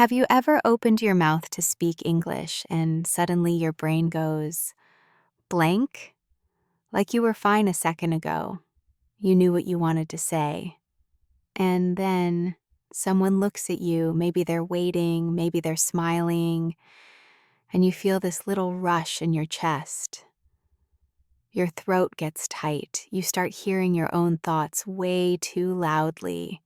Have you ever opened your mouth to speak English and suddenly your brain goes blank? Like you were fine a second ago. You knew what you wanted to say. And then someone looks at you, maybe they're waiting, maybe they're smiling, and you feel this little rush in your chest. Your throat gets tight. You start hearing your own thoughts way too loudly,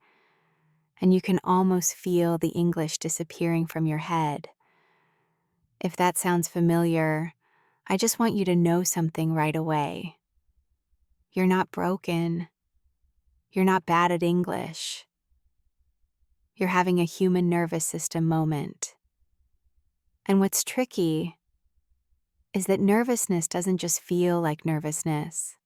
and you can almost feel the English disappearing from your head. If that sounds familiar, I just want you to know something right away. You're not broken. You're not bad at English. You're having a human nervous system moment. And what's tricky is that nervousness doesn't just feel like nervousness.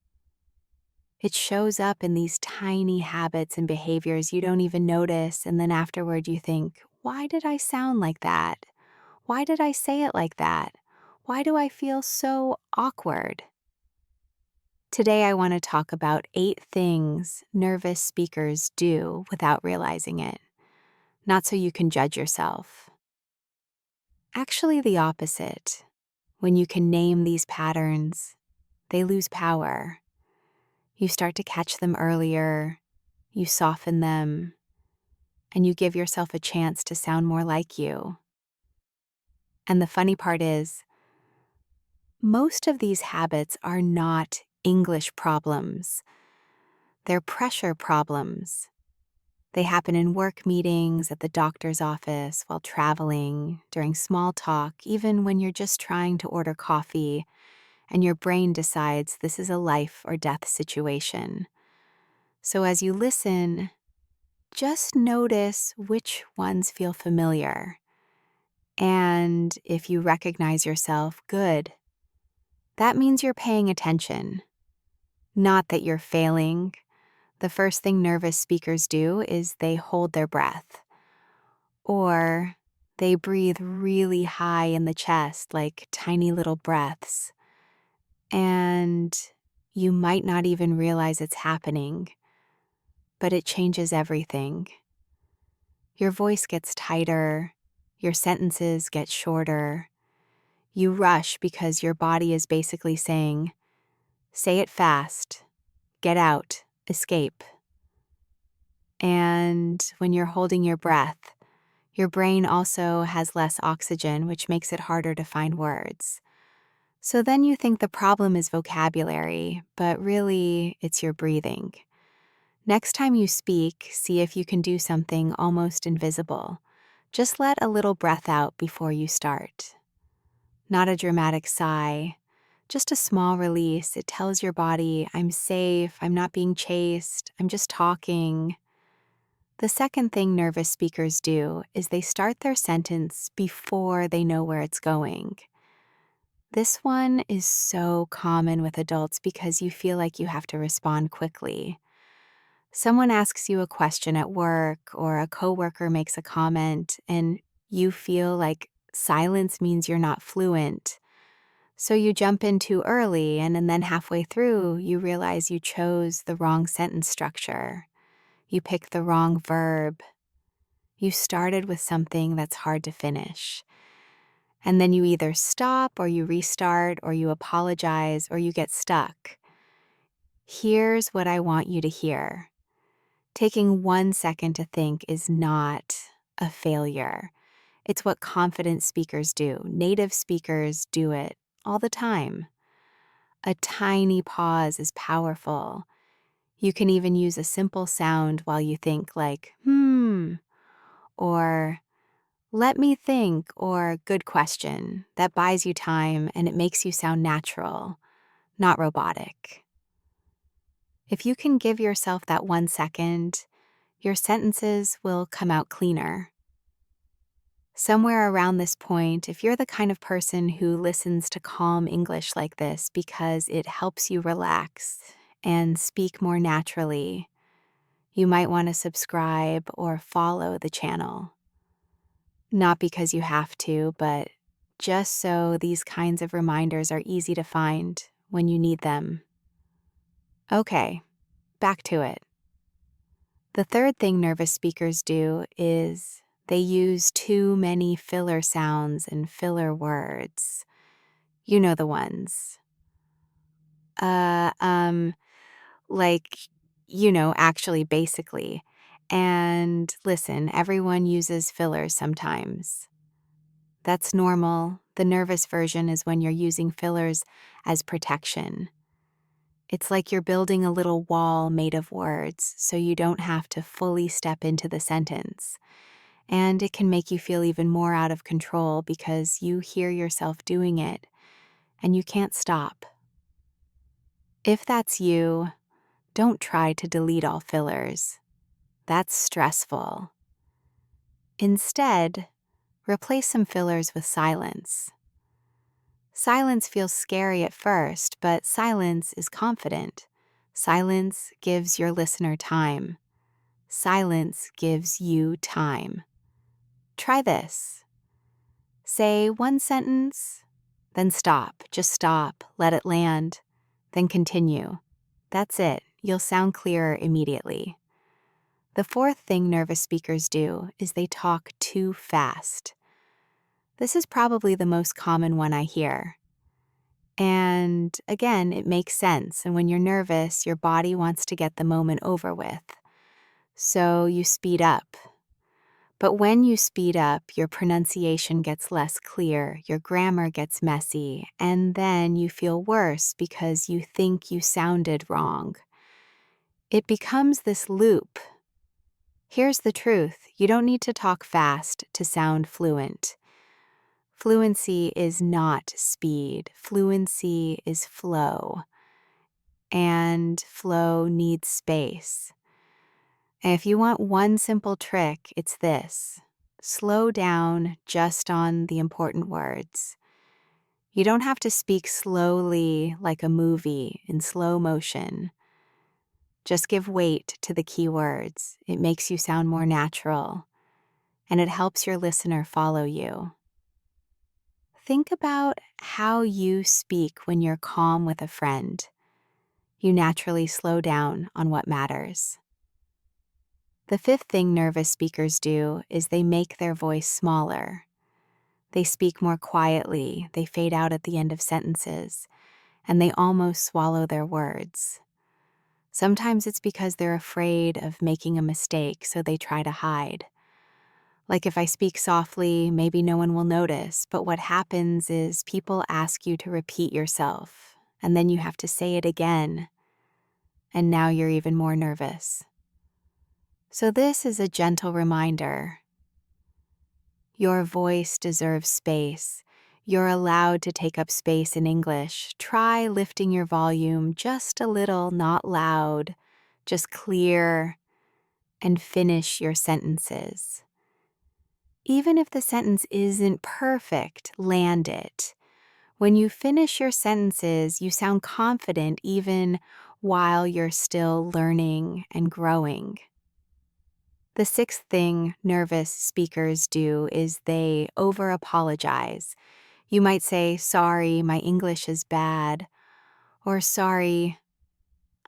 It shows up in these tiny habits and behaviors you don't even notice, and then afterward you think, why did I sound like that? Why did I say it like that? Why do I feel so awkward? Today, I want to talk about 8 things nervous speakers do without realizing it, not so you can judge yourself. Actually, the opposite. When you can name these patterns, they lose power. You start to catch them earlier, you soften them, and you give yourself a chance to sound more like you. And the funny part is, most of these habits are not English problems, they're pressure problems. They happen in work meetings, at the doctor's office, while traveling, during small talk, even when you're just trying to order coffee and your brain decides this is a life or death situation. So as you listen, just notice which ones feel familiar. And if you recognize yourself, good. That means you're paying attention. Not that you're failing. The first thing nervous speakers do is they hold their breath. Or they breathe really high in the chest, like tiny little breaths. And you might not even realize it's happening, but it changes everything. Your voice gets tighter, your sentences get shorter. You rush because your body is basically saying, say it fast, get out, escape. And when you're holding your breath, your brain also has less oxygen, which makes it harder to find words. So then you think the problem is vocabulary, but really it's your breathing. Next time you speak, see if you can do something almost invisible. Just let a little breath out before you start. Not a dramatic sigh, just a small release. It tells your body, I'm safe, I'm not being chased, I'm just talking. The second thing nervous speakers do is they start their sentence before they know where it's going. This one is so common with adults because you feel like you have to respond quickly. Someone asks you a question at work or a coworker makes a comment and you feel like silence means you're not fluent. So you jump in too early and then halfway through you realize you chose the wrong sentence structure. You picked the wrong verb. You started with something that's hard to finish. And then you either stop or you restart or you apologize or you get stuck. Here's what I want you to hear. Taking 1 second to think is not a failure. It's what confident speakers do. Native speakers do it all the time. A tiny pause is powerful. You can even use a simple sound while you think, like, or let me think, or good question. That buys you time and it makes you sound natural, not robotic. If you can give yourself that 1 second, your sentences will come out cleaner. Somewhere around this point, if you're the kind of person who listens to calm English like this because it helps you relax and speak more naturally, you might want to subscribe or follow the channel. Not because you have to, but just so these kinds of reminders are easy to find when you need them. Okay, back to it. The third thing nervous speakers do is They use too many filler sounds and filler words. You know the ones. Uh, um, like, actually, basically. And listen, everyone uses fillers sometimes. That's normal. The nervous version is when you're using fillers as protection. It's like you're building a little wall made of words so you don't have to fully step into the sentence. And it can make you feel even more out of control because you hear yourself doing it and you can't stop. If that's you, don't try to delete all fillers. That's stressful. Instead, replace some fillers with silence. Silence feels scary at first, but silence is confident. Silence gives your listener time. Silence gives you time. Try this. Say one sentence, then stop. Just stop. Let it land. Then continue. That's it. You'll sound clearer immediately. The fourth thing nervous speakers do is they talk too fast. This is probably the most common one I hear. And again, it makes sense. And when you're nervous, your body wants to get the moment over with. So you speed up. But when you speed up, your pronunciation gets less clear, your grammar gets messy, and then you feel worse because you think you sounded wrong. It becomes this loop. Here's the truth. You don't need to talk fast to sound fluent. Fluency is not speed. Fluency is flow. And flow needs space. And if you want one simple trick, it's this. Slow down just on the important words. You don't have to speak slowly like a movie in slow motion. Just give weight to the key words. It makes you sound more natural, and it helps your listener follow you. Think about how you speak when you're calm with a friend. You naturally slow down on what matters. The fifth thing nervous speakers do is they make their voice smaller. They speak more quietly, they fade out at the end of sentences, and they almost swallow their words. Sometimes it's because they're afraid of making a mistake, so they try to hide. Like if I speak softly, maybe no one will notice, but what happens is people ask you to repeat yourself, and then you have to say it again, and now you're even more nervous. So this is a gentle reminder. Your voice deserves space. You're allowed to take up space in English. Try lifting your volume just a little, not loud, just clear, and finish your sentences. Even if the sentence isn't perfect, land it. When you finish your sentences, you sound confident even while you're still learning and growing. The sixth thing nervous speakers do is they over-apologize. You might say, "Sorry, my English is bad," or "Sorry,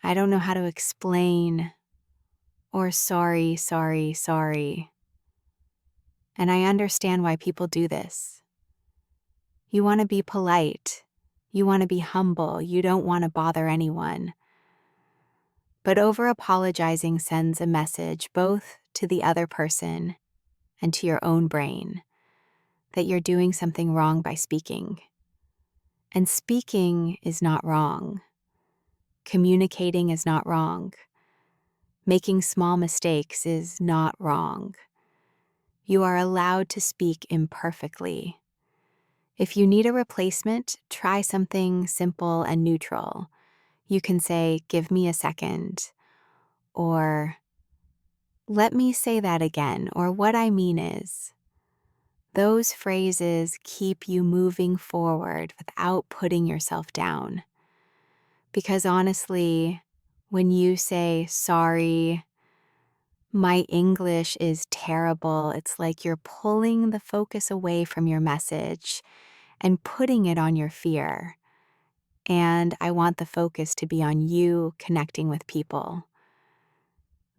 I don't know how to explain," or "Sorry, sorry, sorry." And I understand why people do this. You want to be polite. You want to be humble. You don't want to bother anyone. But over-apologizing sends a message both to the other person and to your own brain that you're doing something wrong by speaking. And speaking is not wrong. Communicating is not wrong. Making small mistakes is not wrong. You are allowed to speak imperfectly. If you need a replacement, try something simple and neutral. You can say, "Give me a second," or "Let me say that again," or "What I mean is." Those phrases keep you moving forward without putting yourself down. Because honestly, when you say, "Sorry, my English is terrible," it's like you're pulling the focus away from your message and putting it on your fear. And I want the focus to be on you connecting with people.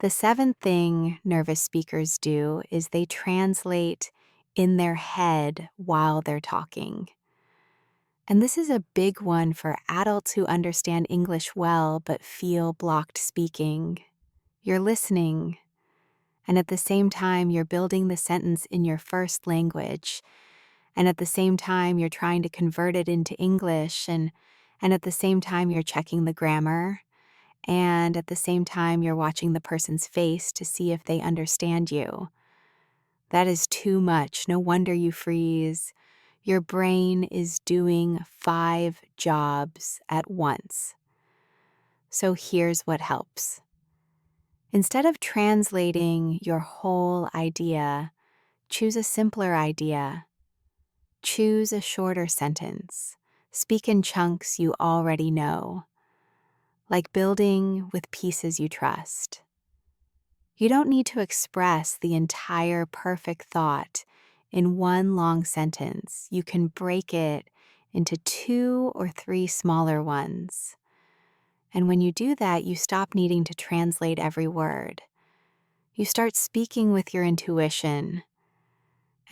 The seventh thing nervous speakers do is they translate in their head while they're talking. And this is a big one for adults who understand English well but feel blocked speaking. You're listening, and at the same time, you're building the sentence in your first language. And at the same time, you're trying to convert it into English. And at the same time, you're checking the grammar. And at the same time, you're watching the person's face to see if they understand you. That is too much. No wonder you freeze. Your brain is doing 5 jobs at once. So here's what helps. Instead of translating your whole idea, choose a simpler idea. Choose a shorter sentence. Speak in chunks you already know, like building with pieces you trust. You don't need to express the entire perfect thought in one long sentence. You can break it into 2 or 3 smaller ones. And when you do that, you stop needing to translate every word. You start speaking with your intuition.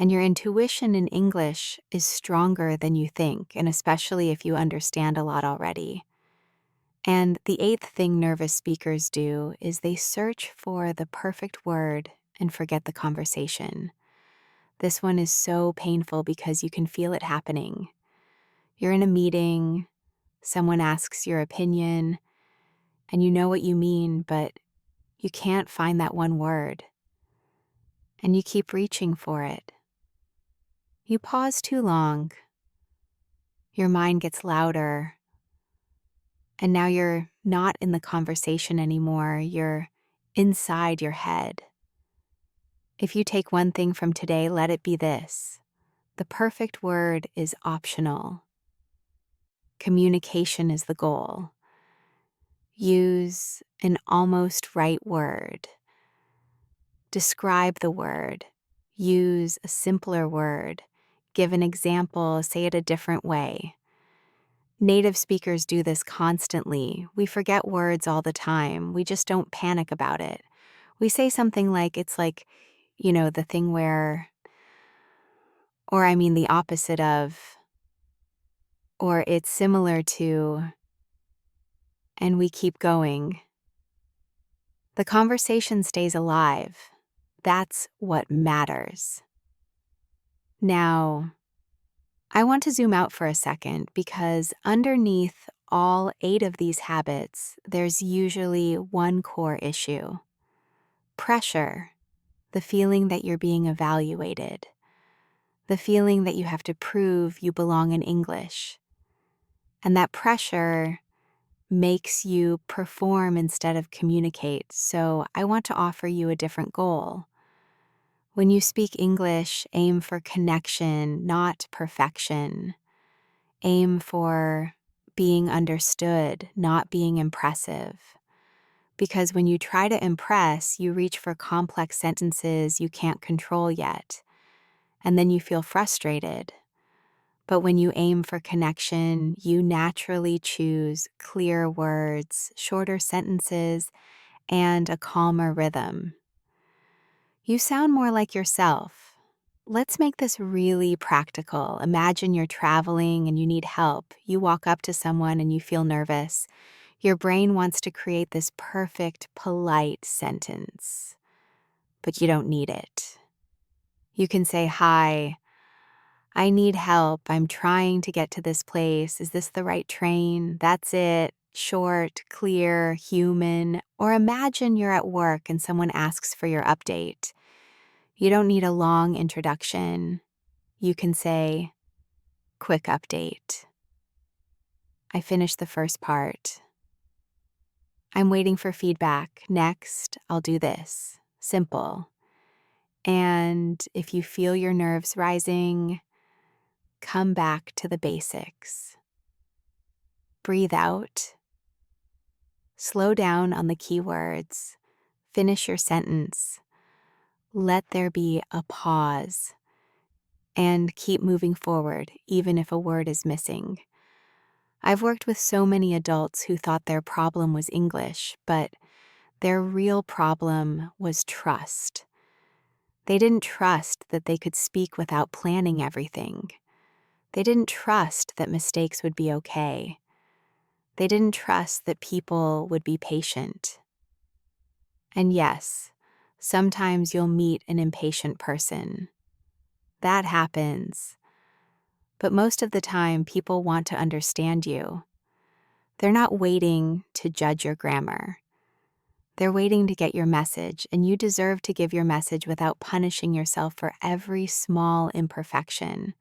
And your intuition in English is stronger than you think, and especially if you understand a lot already. And the eighth thing nervous speakers do is they search for the perfect word and forget the conversation. This one is so painful because you can feel it happening. You're in a meeting, someone asks your opinion, and you know what you mean, but you can't find that one word. And you keep reaching for it. You pause too long. Your mind gets louder. And now you're not in the conversation anymore. You're inside your head. If you take one thing from today, let it be this. The perfect word is optional. Communication is the goal. Use an almost right word. Describe the word. Use a simpler word. Give an example, say it a different way. Native speakers do this constantly. We forget words all the time. We just don't panic about it. We say something like, it's like, the thing where, or I mean the opposite of, or it's similar to, and we keep going. The conversation stays alive. That's what matters. Now, I want to zoom out for a second because underneath all 8 of these habits, there's usually one core issue. Pressure, the feeling that you're being evaluated, the feeling that you have to prove you belong in English. And that pressure makes you perform instead of communicate. So I want to offer you a different goal. When you speak English, aim for connection, not perfection. Aim for being understood, not being impressive. Because when you try to impress, you reach for complex sentences you can't control yet, and then you feel frustrated. But when you aim for connection, you naturally choose clear words, shorter sentences, and a calmer rhythm. You sound more like yourself. Let's make this really practical. Imagine you're traveling and you need help. You walk up to someone and you feel nervous. Your brain wants to create this perfect, polite sentence, but you don't need it. You can say, "Hi, I need help. I'm trying to get to this place. Is this the right train?" That's it. Short, clear, human. Or imagine you're at work and someone asks for your update. You don't need a long introduction. You can say, "Quick update. I finished the first part. I'm waiting for feedback. Next, I'll do this." Simple. And if you feel your nerves rising, come back to the basics. Breathe out. Slow down on the keywords. Finish your sentence. Let there be a pause. And keep moving forward, even if a word is missing. I've worked with so many adults who thought their problem was English, but Their real problem was trust. They didn't trust that they could speak without planning everything. They didn't trust that mistakes would be okay. They didn't trust that people would be patient. And yes, sometimes you'll meet an impatient person. That happens. But most of the time, people want to understand you. They're not waiting to judge your grammar. They're waiting to get your message, and you deserve to give your message without punishing yourself for every small imperfection.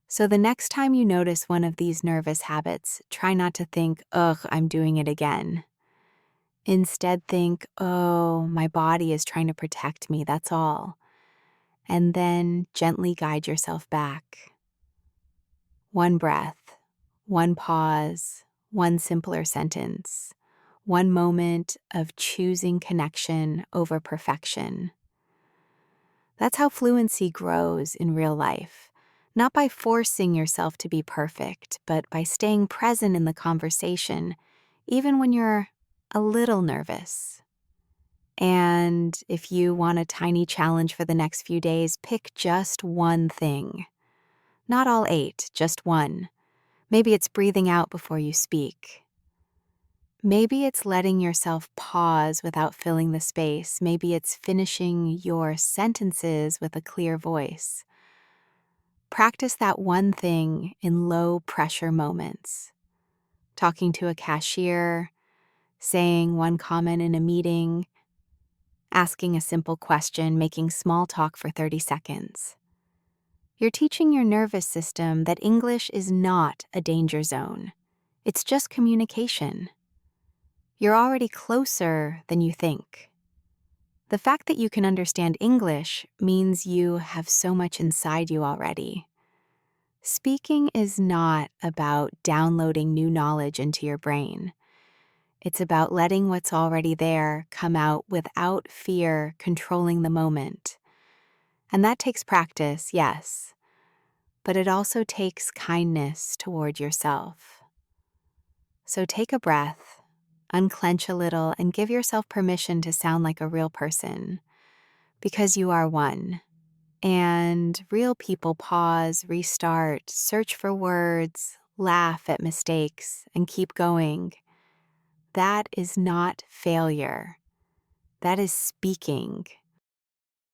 So the next time you notice one of these nervous habits, try not to think, ugh, I'm doing it again. Instead, think, oh, my body is trying to protect me, that's all. And then gently guide yourself back. One breath, one pause, one simpler sentence, one moment of choosing connection over perfection. That's how fluency grows in real life. Not by forcing yourself to be perfect, but by staying present in the conversation, even when you're a little nervous. And if you want a tiny challenge for the next few days, pick just one thing. Not all 8, just one. Maybe it's breathing out before you speak. Maybe it's letting yourself pause without filling the space. Maybe it's finishing your sentences with a clear voice. Practice that one thing in low-pressure moments. Talking to a cashier, saying one comment in a meeting, asking a simple question, making small talk for 30 seconds. You're teaching your nervous system that English is not a danger zone. It's just communication. You're already closer than you think. The fact that you can understand English means you have so much inside you already. Speaking is not about downloading new knowledge into your brain. It's about letting what's already there come out without fear controlling the moment. And that takes practice, yes, but it also takes kindness toward yourself. So take a breath, unclench a little, and give yourself permission to sound like a real person, because you are one. And real people pause, restart, search for words, laugh at mistakes, and keep going. That is not failure. That is speaking.